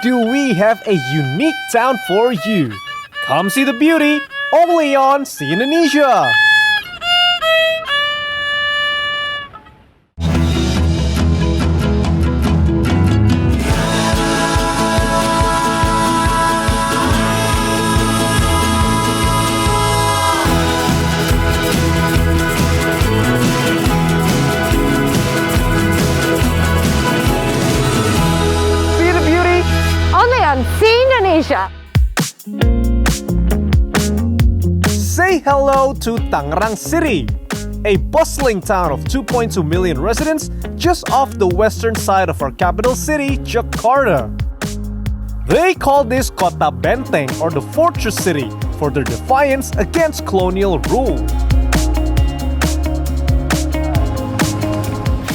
do we have a unique town for you. Come see the beauty only on See Indonesia. See Indonesia. Say hello to Tangerang City, a bustling town of 2.2 million residents just off the western side of our capital city, Jakarta. They call this Kota Benteng, or the Fortress City, for their defiance against colonial rule.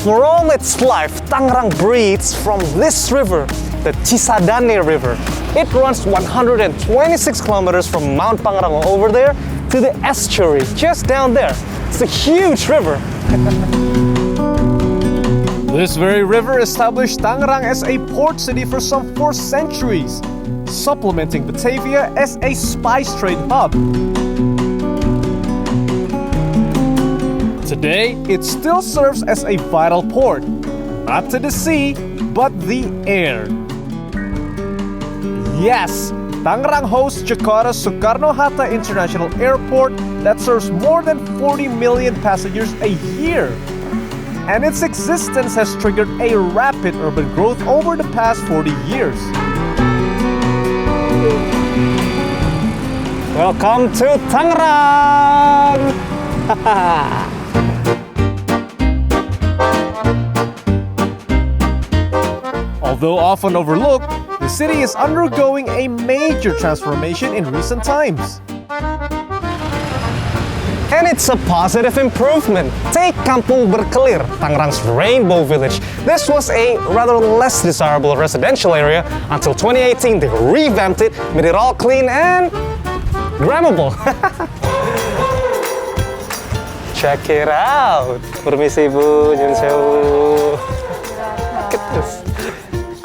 For all its life, Tangerang breathes from this river, the Cisadane River. It runs 126 kilometers from Mount Pangrango over there to the estuary just down there. It's a huge river. This very river established Tangerang as a port city for some 4 centuries, supplementing Batavia as a spice trade hub. Today, it still serves as a vital port, not to the sea, but the air. Yes, Tangerang hosts Jakarta's Soekarno-Hatta International Airport that serves more than 40 million passengers a year. And its existence has triggered a rapid urban growth over the past 40 years. Welcome to Tangerang! Although often overlooked, the city is undergoing a major transformation in recent times. And it's a positive improvement. Take Kampung Berkelir, Tangerang's rainbow village. This was a rather less desirable residential area until 2018. They revamped it, made it all clean and grammable. Check it out. Permisi Bu, nyun sewu.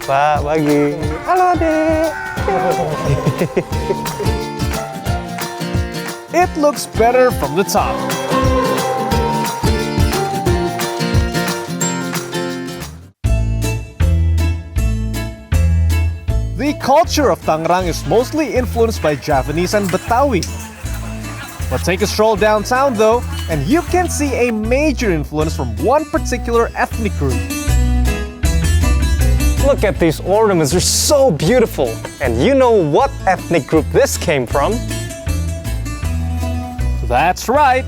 Pak, pagi. Halo, Dek. It looks better from the top. The culture of Tangerang is mostly influenced by Javanese and Betawi. But take a stroll downtown though, and you can see a major influence from one particular ethnic group. Look at these ornaments, they're so beautiful. And you know what ethnic group this came from? That's right!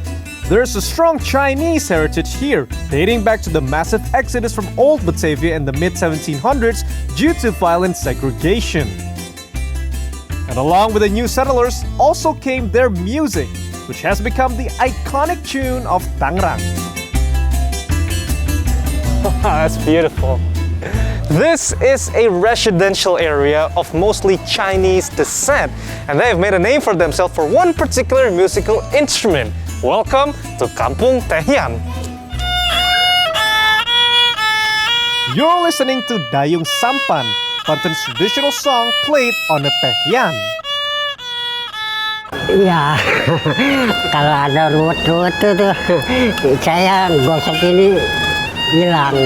There's a strong Chinese heritage here, dating back to the massive exodus from old Batavia in the mid-1700s due to violent segregation. And along with the new settlers also came their music, which has become the iconic tune of Tangerang. That's beautiful. This is a residential area of mostly Chinese descent, and they have made a name for themselves for one particular musical instrument. Welcome to Kampung Tahyan. You're listening to Dayung Sampan, Banten's traditional song played on a Tahyan. Iya, kalau ada ruwet-ruwet tuh, saya gosok ini hilang.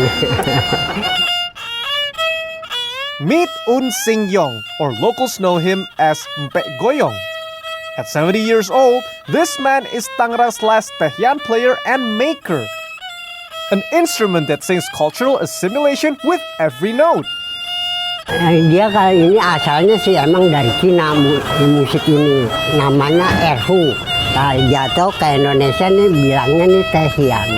Meet Un Sing Yong, or locals know him as Mpek Goyong. At 70 years old, this man is Tangerang's last Tahyan player and maker. An instrument that sings cultural assimilation with every note. Dia kali ini asalnya sih emang dari Cina musik ini, namanya erhu. Kalau jatuh ke Indonesia nih bilangnya nih Tahyan.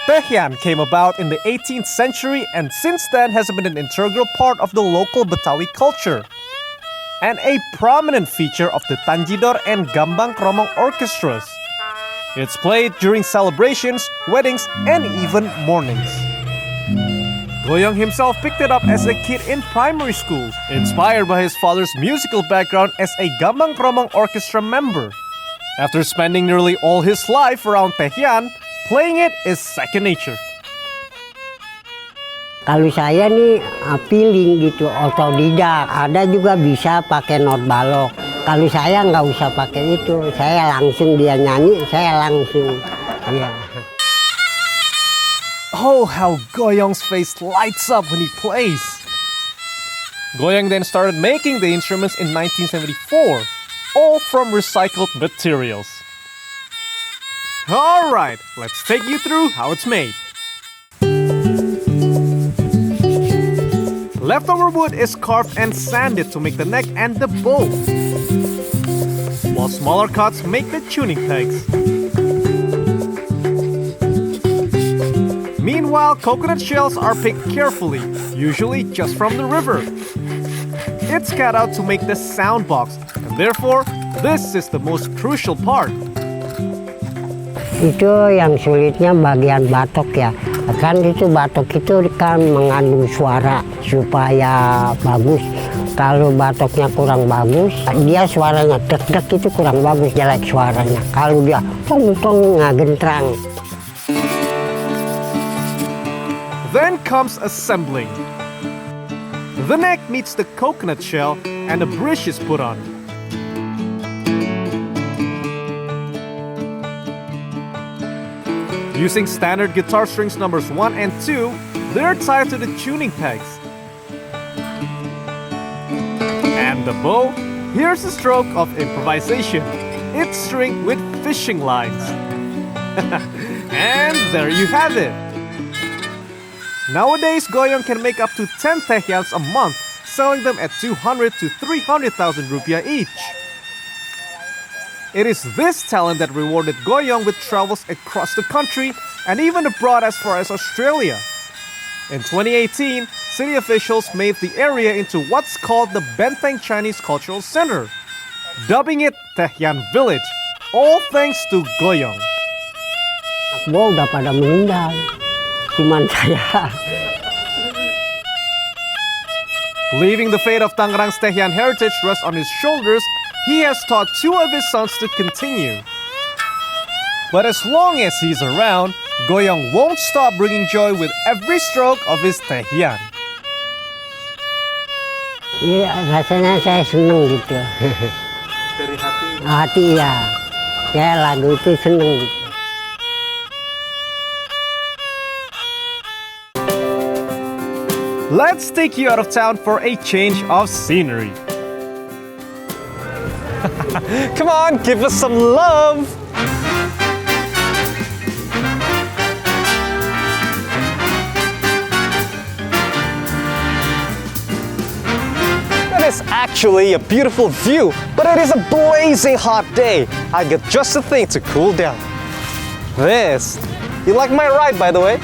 Tahyan came about in the 18th century and since then has been an integral part of the local Betawi culture and a prominent feature of the Tanjidor and Gambang Kromong orchestras. It's played during celebrations, weddings, and even mournings. Goyong himself picked it up as a kid in primary school, inspired by his father's musical background as a Gambang Kromong orchestra member. After spending nearly all his life around Tahyan, playing it is second nature. Kalau saya nih feeling gitu, otodidak. Ada juga bisa pakai not balok. Kalau saya nggak usah pakai itu, saya langsung dia nyanyi, saya langsung. Ya. Oh, how Goyong's face lights up when he plays. Goyong then started making the instruments in 1974, all from recycled materials. Alright, let's take you through how it's made. Leftover wood is carved and sanded to make the neck and the bow, while smaller cuts make the tuning pegs. Meanwhile, coconut shells are picked carefully, usually just from the river. It's cut out to make the sound box, and therefore, this is the most crucial part. Itu yang sulitnya bagian batok ya. Kan itu batok itu kan mengandung suara supaya bagus. Kalau batoknya kurang bagus, dia suaranya dek-dek itu kurang bagus, jelek suaranya. Kalau dia tong-tong ngagentrang. Then comes assembling. The neck meets the coconut shell and a bridge is put on. Using standard guitar strings numbers 1 and 2, they're tied to the tuning pegs. And the bow, here's a stroke of improvisation. It's stringed with fishing lines. And there you have it. Nowadays, Goyong can make up to 10 Tahyans a month, selling them at 200 to 300,000 rupiah each. It is this talent that rewarded Goyong with travels across the country and even abroad as far as Australia. In 2018, city officials made the area into what's called the Benteng Chinese Cultural Center, dubbing it Tahyan Village, all thanks to Goyong. Wow, udah pada meninggal. Cuman saya. Believing the fate of Tangerang's Tahyan heritage rests on his shoulders, he has taught 2 of his sons to continue. But as long as he's around, Goyong won't stop bringing joy with every stroke of his Tahyan. Iya, rasanya saya seneng gitu. Dari hati. Hati ya. Saya lagu itu seneng gitu. Let's take you out of town for a change of scenery. Come on, give us some love! That is actually a beautiful view, but it is a blazing hot day. I get just the thing to cool down. This. You like my ride, by the way?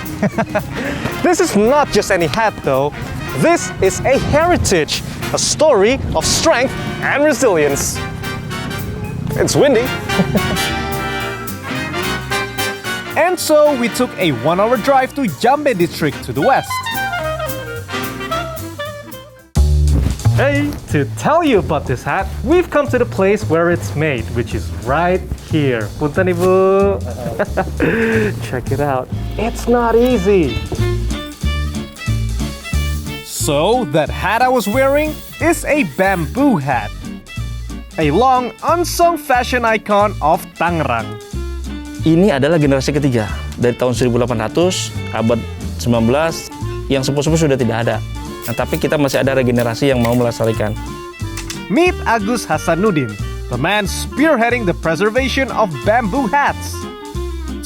This is not just any hat, though. This is a heritage, a story of strength and resilience. It's windy. And so we took a 1-hour drive to Jambe district to the west. Hey, to tell you about this hat, we've come to the place where it's made, which is right here. Punten Ibu. Check it out. It's not easy. So, that hat I was wearing is a bamboo hat. A long, unsung fashion icon of Tangerang. Ini adalah generasi ketiga. Dari tahun 1800, abad 19, yang sepuh-sepuh sudah tidak ada. Nah, tapi kita masih ada regenerasi yang mau melestarikan. Meet Agus Hasanuddin, the man spearheading the preservation of bamboo hats.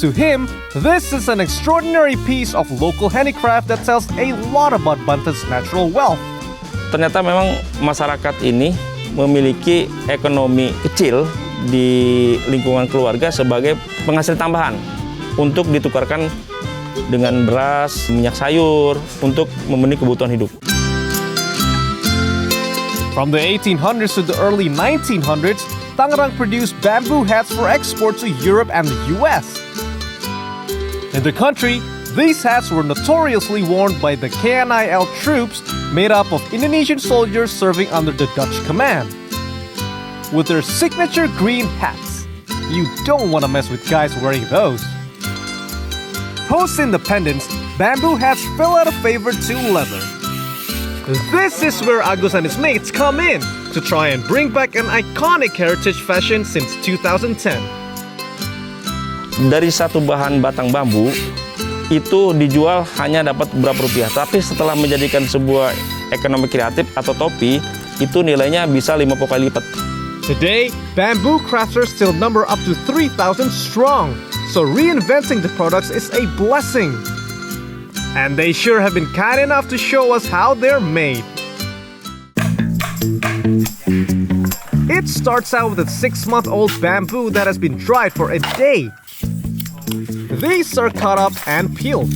To him, this is an extraordinary piece of local handicraft that tells a lot about Banten's natural wealth. Ternyata memang masyarakat ini memiliki ekonomi kecil di lingkungan keluarga sebagai penghasil tambahan untuk ditukarkan dengan beras, minyak sayur untuk memenuhi kebutuhan hidup. From the 1800s to the early 1900s, Tangerang produced bamboo hats for export to Europe and the US. In the country, these hats were notoriously worn by the KNIL troops made up of Indonesian soldiers serving under the Dutch command. With their signature green hats, you don't want to mess with guys wearing those. Post-independence, bamboo hats fell out of favor to leather. This is where Agus and his mates come in to try and bring back an iconic heritage fashion since 2010. Dari satu bahan batang bambu, itu dijual hanya dapat beberapa rupiah. Tapi setelah menjadikan sebuah ekonomi kreatif atau topi, itu nilainya bisa 50 kali lipat. Today, bamboo crafters still number up to 3,000 strong, so reinventing the products is a blessing. And they sure have been kind enough to show us how they're made. It starts out with a 6-month-old bamboo that has been dried for a day. These are cut up and peeled.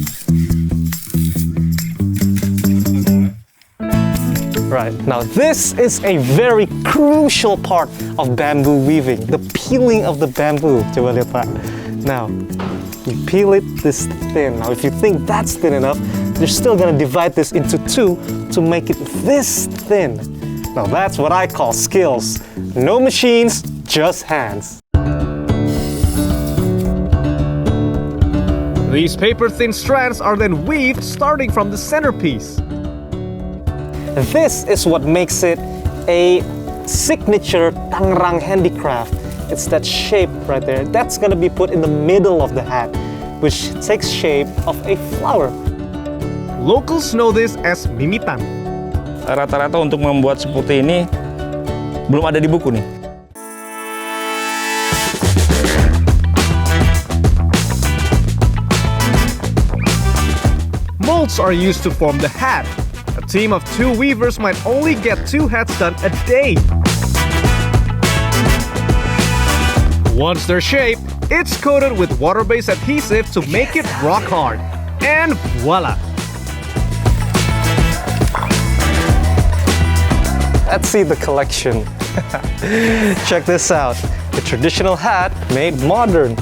Right, now this is a very crucial part of bamboo weaving, the peeling of the bamboo. Coba lihat Pak. Now, you peel it this thin. Now, if you think that's thin enough, you're still gonna divide this into two to make it this thin. Now, that's what I call skills. No machines, just hands. These paper-thin strands are then weaved starting from the centerpiece. This is what makes it a signature Tangerang handicraft. It's that shape right there. That's gonna be put in the middle of the hat, which takes shape of a flower. Locals know this as mimitan. Rata-rata untuk membuat seperti ini belum ada di buku nih. Molds are used to form the hat. A team of 2 weavers might only get 2 hats done a day. Once they're shaped, it's coated with water-based adhesive to make it rock hard. And voila! Let's see the collection. Check this out. The traditional hat made modern.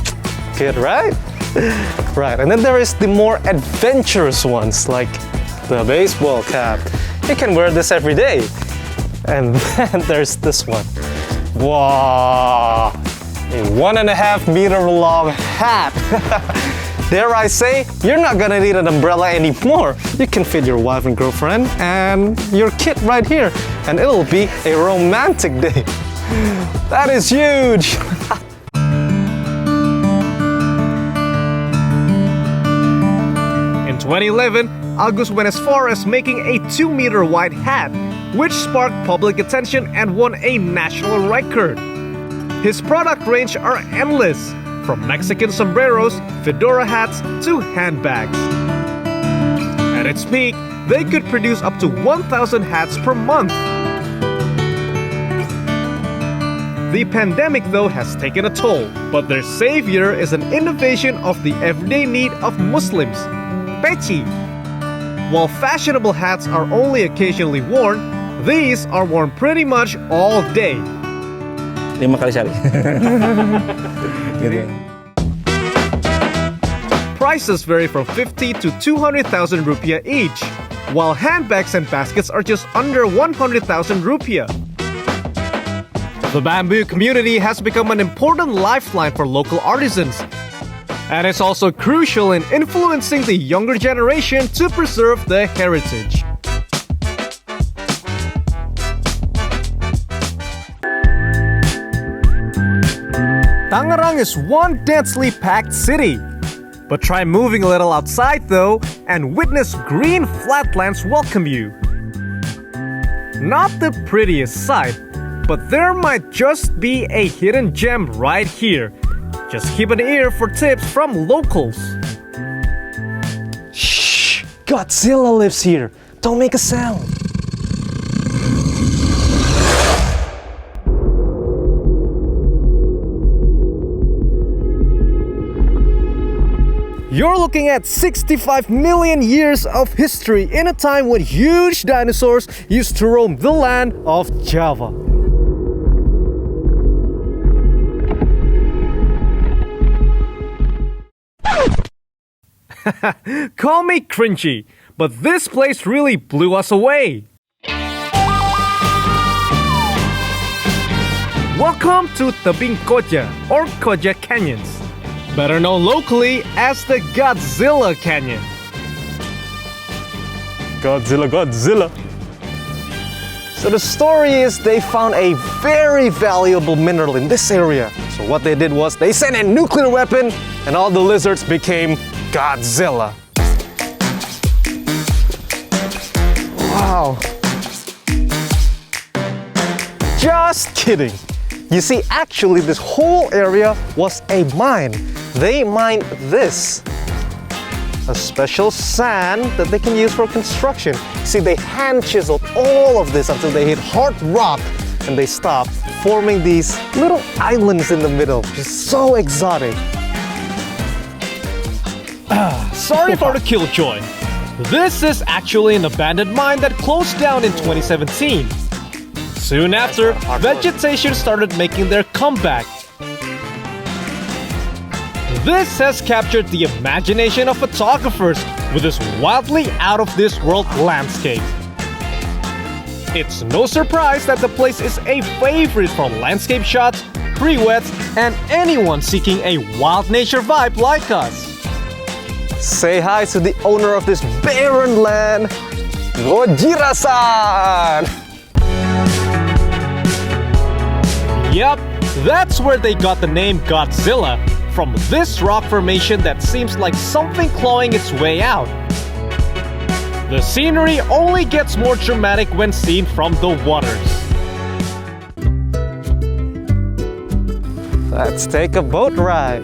Good, right? Right, and then there is the more adventurous ones, like the baseball cap. You can wear this every day. And then there's this one. Wow! A 1.5 meter long hat. Dare I say, you're not gonna need an umbrella anymore. You can fit your wife and girlfriend and your kid right here, and it'll be a romantic day. That is huge. In 2011, Agus went as far as making a 2-meter wide hat, which sparked public attention and won a national record. His product range are endless, from Mexican sombreros, fedora hats, to handbags. At its peak, they could produce up to 1,000 hats per month. The pandemic, though, has taken a toll, but their savior is an innovation of the everyday need of Muslims, peci. While fashionable hats are only occasionally worn, these are worn pretty much all day. 5 kali sehari. Gitu. Prices vary from 50 to 200,000 rupiah each, while handbags and baskets are just under 100,000 rupiah. The bamboo community has become an important lifeline for local artisans, and it's also crucial in influencing the younger generation to preserve the heritage. Tangerang is one densely packed city. But try moving a little outside though, and witness green flatlands welcome you. Not the prettiest sight, but there might just be a hidden gem right here. Just keep an ear for tips from locals. Shh! Godzilla lives here. Don't make a sound. You're looking at 65 million years of history in a time when huge dinosaurs used to roam the land of Java. Call me cringy, but this place really blew us away. Welcome to Tebing Koja or Koja Canyons. better known locally as the Godzilla Canyon. Godzilla, Godzilla. So the story is they found a very valuable mineral in this area. So what they did was they sent a nuclear weapon and all the lizards became Godzilla. Wow. Just kidding. You see, actually this whole area was a mine. They mined this. A special sand that they can use for construction. See, they hand chiseled all of this until they hit hard rock and they stopped, forming these little islands in the middle, which is so exotic. Sorry for the killjoy. This is actually an abandoned mine that closed down in 2017. Soon after, vegetation started making their comeback. This has captured the imagination of photographers with this wildly out-of-this-world landscape. It's no surprise that the place is a favorite for landscape shots, pre-weds, and anyone seeking a wild nature vibe like us. Say hi to the owner of this barren land, Gojira-san! Yup, that's where they got the name Godzilla, from this rock formation that seems like something clawing its way out. The scenery only gets more dramatic when seen from the waters. Let's take a boat ride.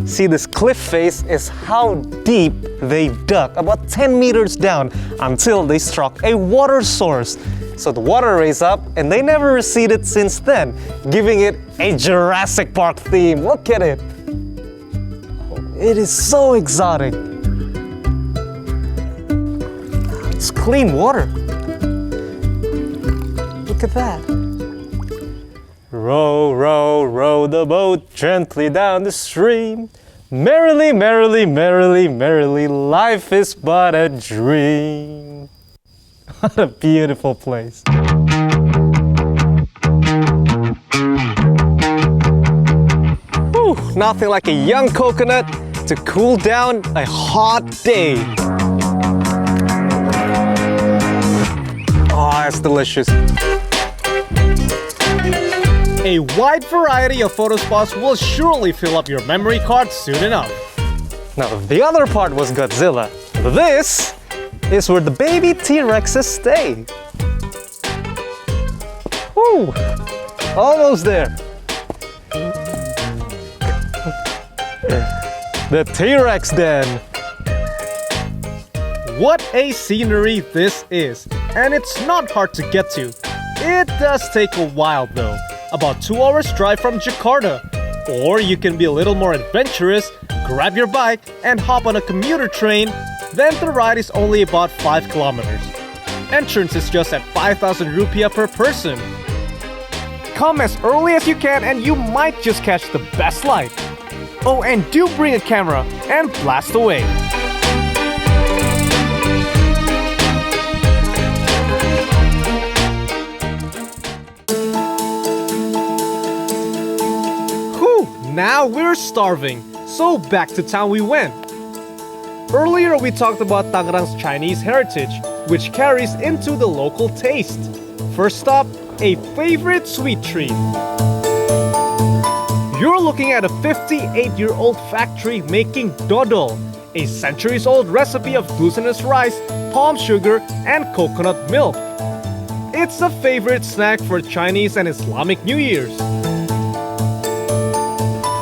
See, this cliff face is how deep they dug, about 10 meters down, until they struck a water source. So the water raised up and they never receded since then, giving it a Jurassic Park theme. Look at it. It is so exotic. It's clean water. Look at that. Row, row, row the boat gently down the stream. Merrily, merrily, merrily, merrily, life is but a dream. What a beautiful place. Whew, nothing like a young coconut to cool down a hot day. Oh, that's delicious. A wide variety of photo spots will surely fill up your memory card soon enough. Now, the other part was Godzilla. This is where the baby T-Rexes stay. Woo! Almost there. The T-Rex den. What a scenery this is, and it's not hard to get to. It does take a while though, about 2 hours drive from Jakarta. Or you can be a little more adventurous, grab your bike and hop on a commuter train, then the ride is only about 5 kilometers. Entrance is just at 5,000 rupiah per person. Come as early as you can and you might just catch the best light. Oh, and do bring a camera and blast away. Now we're starving, so back to town we went. Earlier we talked about Tangerang's Chinese heritage, which carries into the local taste. First stop, a favorite sweet treat. You're looking at a 58-year-old factory making Dodo, a centuries-old recipe of glutinous rice, palm sugar, and coconut milk. It's a favorite snack for Chinese and Islamic New Year's.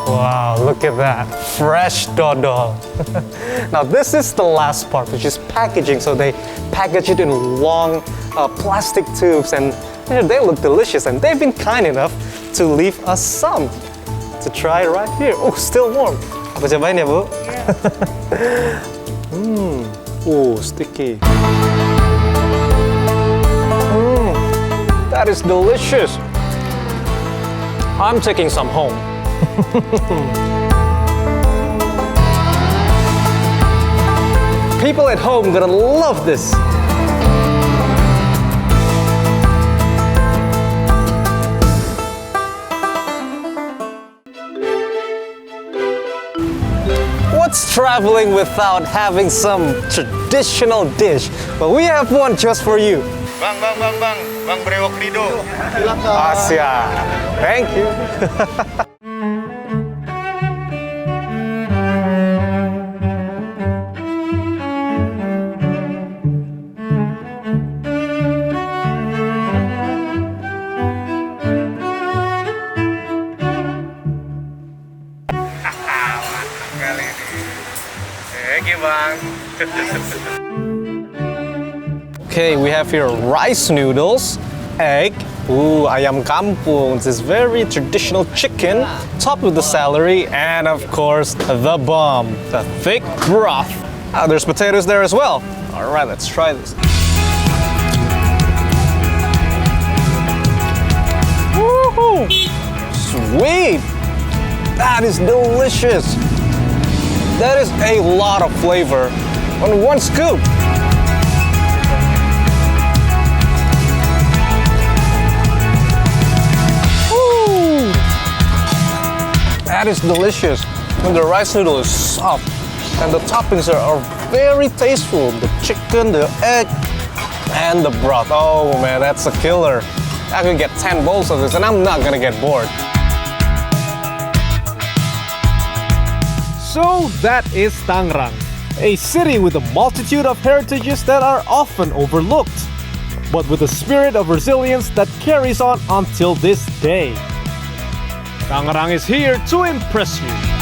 Wow, look at that. Fresh Dodo. Now this is the last part, which is packaging. So they package it in long plastic tubes and they look delicious. And they've been kind enough to leave us some to try right here. Oh, still warm. Aku cobain ya, Bu? Oh, sticky. That is delicious. I'm taking some home. People at home gonna love this. What's traveling without having some traditional dish? But we have one just for you. Bang brewok Dido. Asia. Thank you. Thank you, Bang. Okay, we have here rice noodles, egg, ooh, ayam kampung. This is very traditional chicken, topped with the celery, and of course, the bomb, the thick broth. Ah, there's potatoes there as well. All right, let's try this. Woohoo! Sweet! That is delicious. That is a lot of flavor on one scoop. Ooh. That is delicious. And the rice noodle is soft, and the toppings are very tasteful. The chicken, the egg, and the broth. Oh man, that's a killer. I could get 10 bowls of this, and I'm not gonna get bored. So that is Tangerang, a city with a multitude of heritages that are often overlooked, but with a spirit of resilience that carries on until this day. Tangerang is here to impress you.